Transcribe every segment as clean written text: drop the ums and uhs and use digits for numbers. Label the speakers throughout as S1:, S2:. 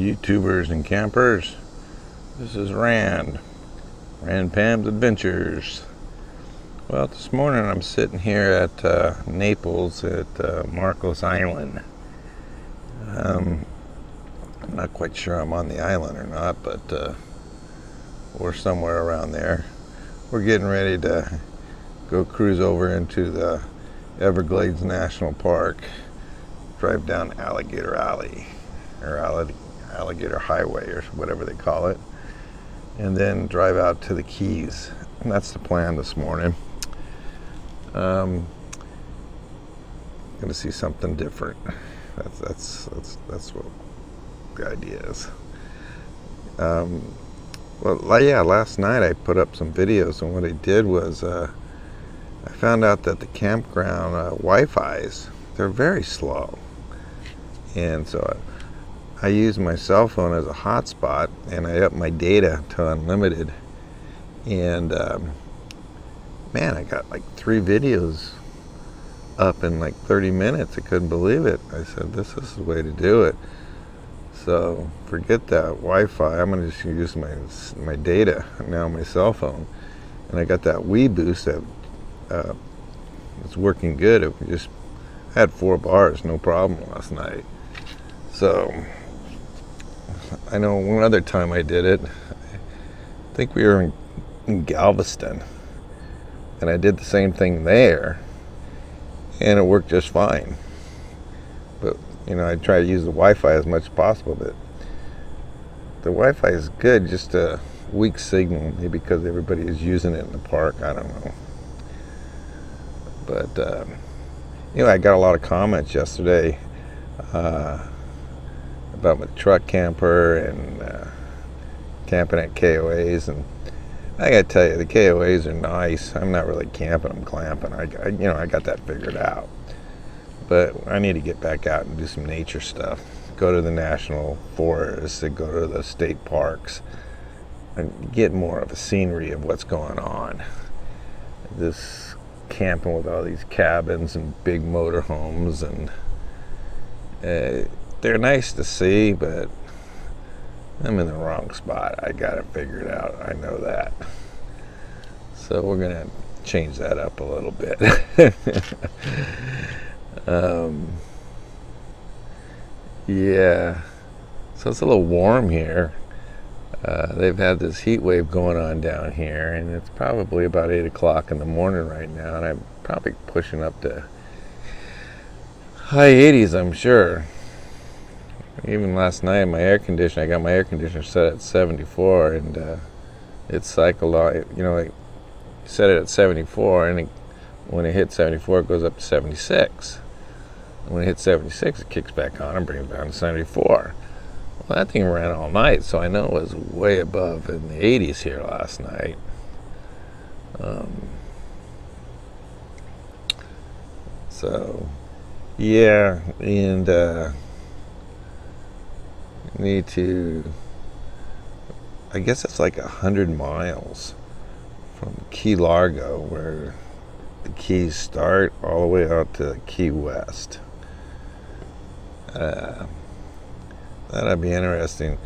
S1: YouTubers and campers. This is Rand Pam's Adventures. Well, this morning I'm sitting here at Naples at Marcos Island. I'm not quite sure I'm on the island or not, but we're somewhere around there. We're getting ready to go cruise over into the Everglades National Park, drive down Alligator Alley, or Alligator Highway, or whatever they call it, and then drive out to the Keys. And that's the plan this morning. Going to see something different. That's what the idea is. Well, yeah, last night I put up some videos, and what I did was I found out that the campground Wi-Fi's, they're very slow, and so I use my cell phone as a hotspot, and I up my data to unlimited, and man, I got like 3 videos up in like 30 minutes. I couldn't believe it. I said, this is the way to do it. So forget that Wi-Fi. I'm gonna just use my data now on my cell phone, and I got that Wii Boost that it's working good. I had 4 bars, no problem last night. So I know one other time I did it, I think we were in Galveston, and I did the same thing there, and it worked just fine. But you know, I try to use the Wi-Fi as much as possible, but the Wi-Fi is good, just a weak signal, maybe because everybody is using it in the park, I don't know. But you know, I got a lot of comments yesterday about my truck camper and camping at KOAs, and I gotta tell you, the KOAs are nice. I'm not really camping, I'm clamping. You know, I got that figured out. But I need to get back out and do some nature stuff. Go to the national forests, go to the state parks, and get more of a scenery of what's going on. This camping with all these cabins and big motorhomes, and they're nice to see, but I'm in the wrong spot. I got it figured out. I know that. So we're gonna change that up a little bit. Yeah, so it's a little warm here. They've had this heat wave going on down here, and it's probably about 8 o'clock in the morning right now, and I'm probably pushing up to high 80s, I'm sure. Even last night, my air conditioner, I got my air conditioner set at 74, and it cycled on. You know, I set it at 74, and when it hits 74, it goes up to 76. And when it hits 76, it kicks back on and brings it down to 74. Well, that thing ran all night, so I know it was way above in the 80s here last night. So, yeah, and need to, I guess it's like 100 miles from Key Largo, where the Keys start, all the way out to Key West. That'd be interesting.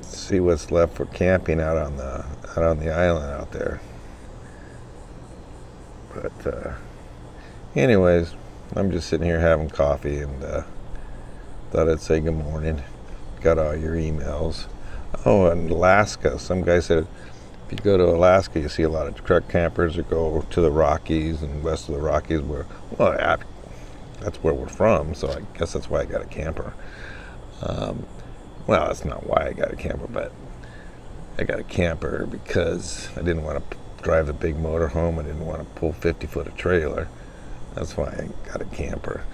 S1: See what's left for camping out on the island out there. But anyways, I'm just sitting here having coffee, and thought I'd say good morning. Got all your emails. Oh, and Alaska. Some guy said if you go to Alaska, you see a lot of truck campers that go to the Rockies and west of the Rockies, where, well, that's where we're from, so I guess that's why I got a camper. Well, that's not why I got a camper, but I got a camper because I didn't want to drive the big motorhome. I didn't want to pull 50-foot of trailer. That's why I got a camper.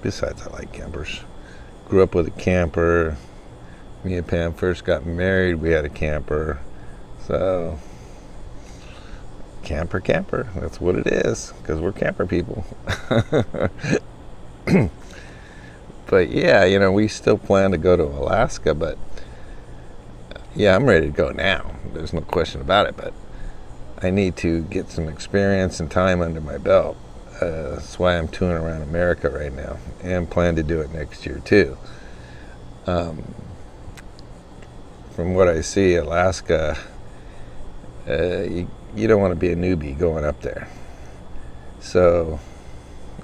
S1: Besides, I like campers. Grew up with a camper. Me and Pam first got married, we had a camper. So, camper, that's what it is, because we're camper people. But yeah, you know, we still plan to go to Alaska, but yeah, I'm ready to go now. There's no question about it, but I need to get some experience and time under my belt. That's why I'm touring around America right now, and plan to do it next year too. From what I see, Alaska, you don't want to be a newbie going up there. So,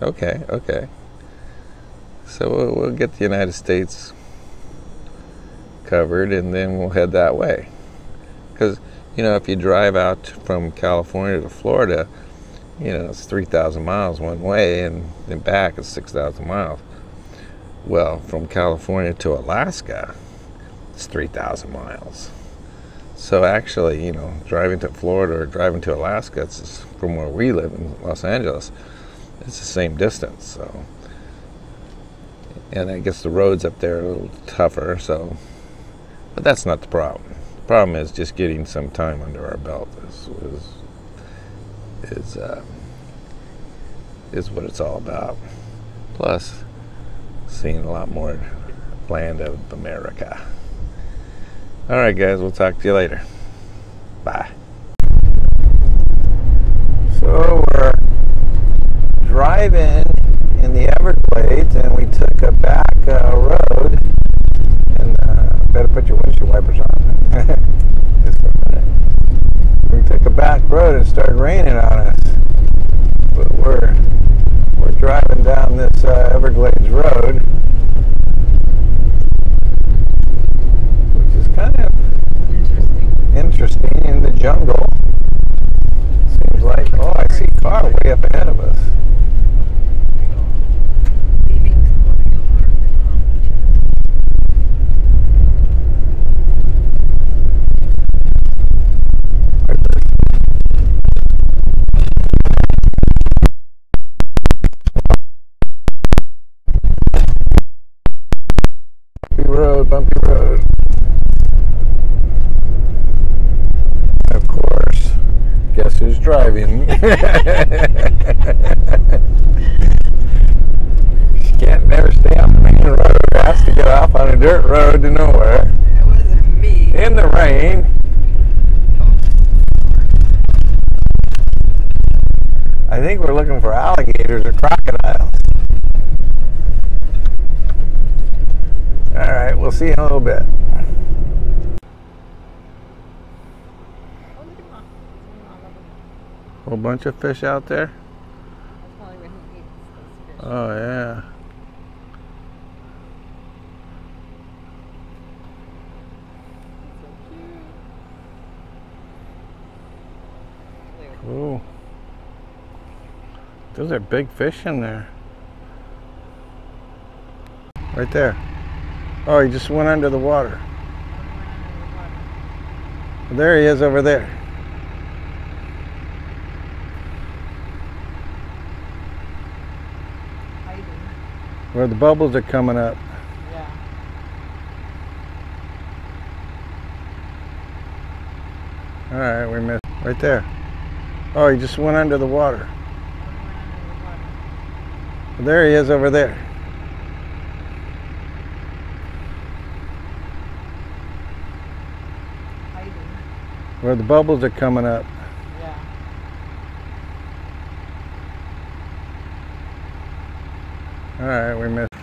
S1: okay. So we'll get the United States covered, and then we'll head that way. Because, you know, if you drive out from California to Florida, you know, it's 3,000 miles one way, and then back it's 6,000 miles. Well, from California to Alaska, it's 3,000 miles. So actually, you know, driving to Florida or driving to Alaska, it's from where we live in Los Angeles, it's the same distance. So, and I guess the roads up there are a little tougher. So, but that's not the problem. The problem is just getting some time under our belt is what it's all about. Plus, seeing a lot more land of America. All right, guys, we'll talk to you later. Bye. So we're driving in the Everglades, and we took a back road, and better put your windshield wipers on. Just for a minute. We took a back road and it started raining on us, but we're driving down this Everglades road, which is kind of interesting in the jungle. Seems like, oh, I see a car way up ahead of us. Bumpy road. Of course, guess who's driving? She can't never stay on the main road. Has to get off on a dirt road to nowhere.
S2: It wasn't me.
S1: In the rain. I think we're looking for alligators or crocodiles. All right, we'll see you in a little bit. Whole bunch of fish out there.
S2: That's probably where he eats those fish.
S1: Oh yeah.
S2: So cute.
S1: Cool. Those are big fish in there. Right there. Oh, he just went under the water. There he is over there.
S2: Hiding.
S1: Where the bubbles are coming up.
S2: Yeah.
S1: All right, we missed. Right there. Oh, he just went under the water. There he is over there. Where the bubbles are coming up.
S2: Yeah.
S1: All right, we missed.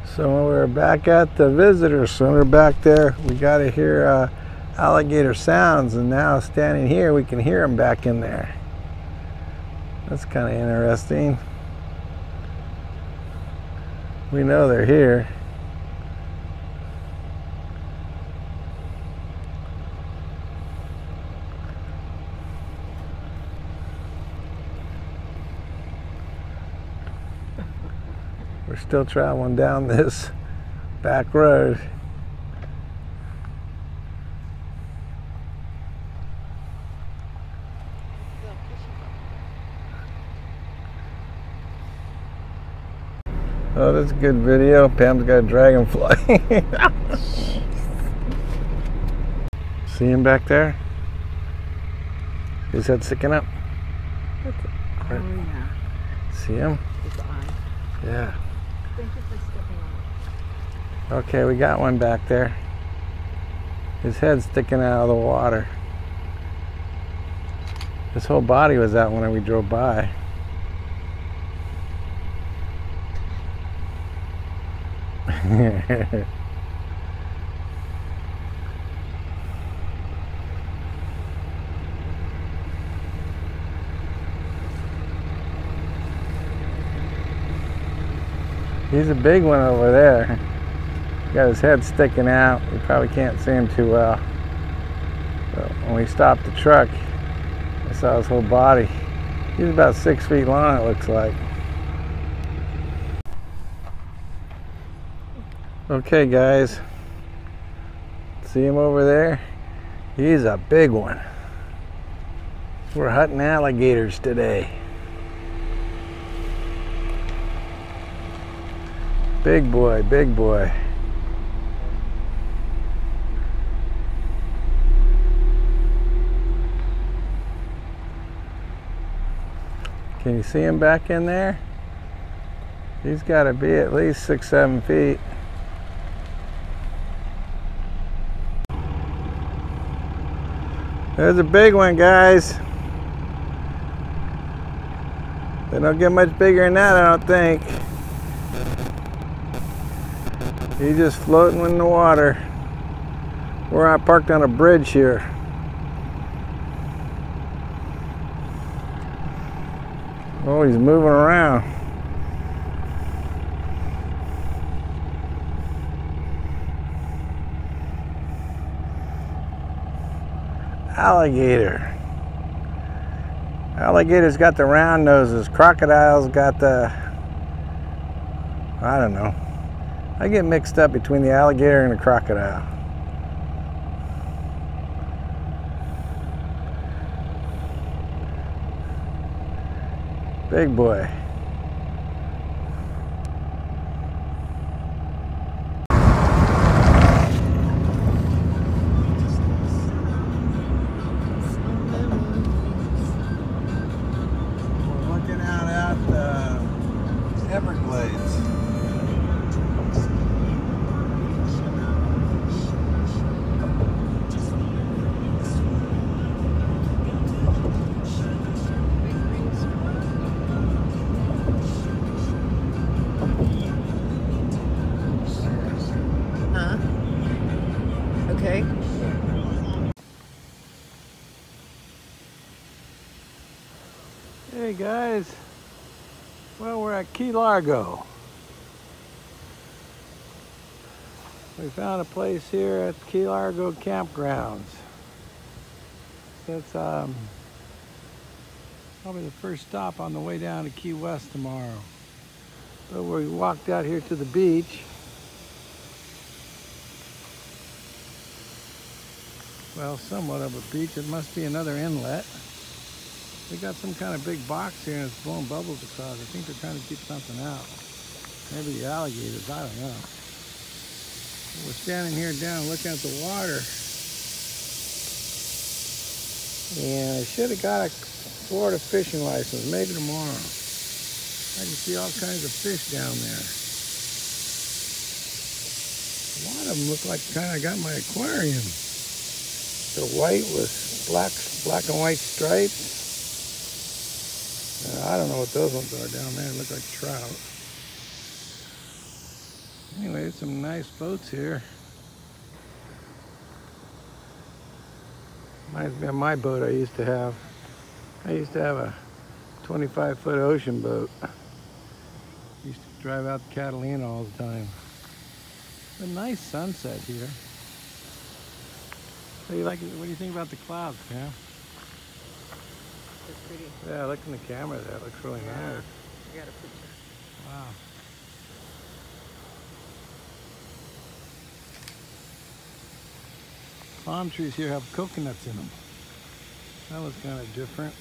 S1: So we're back at the visitor center back there. We got to hear alligator sounds, and now standing here we can hear them back in there. That's kind of interesting. We know they're here. We're still traveling down this back road. Oh, that's a good video. Pam's got a dragonfly. See him back there? His head sticking up.
S2: Oh, yeah.
S1: See him?
S2: His eye.
S1: Yeah.
S2: Thank you for stepping on it.
S1: Okay, we got one back there. His head's sticking out of the water. His whole body was out when we drove by. He's a big one over there. Got his head sticking out. You probably can't see him too well. But when we stopped the truck, I saw his whole body. He's about 6 feet long, it looks like. Okay, guys. See him over there? He's a big one. We're hunting alligators today. Big boy, big boy. Can you see him back in there? He's got to be at least 6-7 feet. There's a big one, guys. They don't get much bigger than that, I don't think. He's just floating in the water. We're parked on a bridge here. Oh, he's moving around. Alligator. Alligators got the round noses. Crocodiles got the, I don't know. I get mixed up between the alligator and the crocodile. Big boy. We're looking out at the Everglades.
S2: Okay.
S1: Hey guys, well, we're at Key Largo. We found a place here at Key Largo campgrounds. That's probably the first stop on the way down to Key West tomorrow. So we walked out here to the beach. Well, somewhat of a beach. It must be another inlet. They got some kind of big box here and it's blowing bubbles across. I think they're trying to keep something out. Maybe the alligators, I don't know. We're standing here down looking at the water. And I should have got a Florida fishing license, maybe tomorrow. I can see all kinds of fish down there. A lot of them look like the kind I got in my aquarium. The white with black and white stripes. I don't know what those ones are down there. They look like trout. Anyway, there's some nice boats here. Reminds me of my boat I used to have. I used to have a 25-foot ocean boat. Used to drive out to Catalina all the time. A nice sunset here. What do you think about the clouds, Pam?
S2: It's pretty.
S1: Yeah, look in the camera. That looks really nice.
S2: I got a picture.
S1: Wow. Palm trees here have coconuts in them. That was kind of different.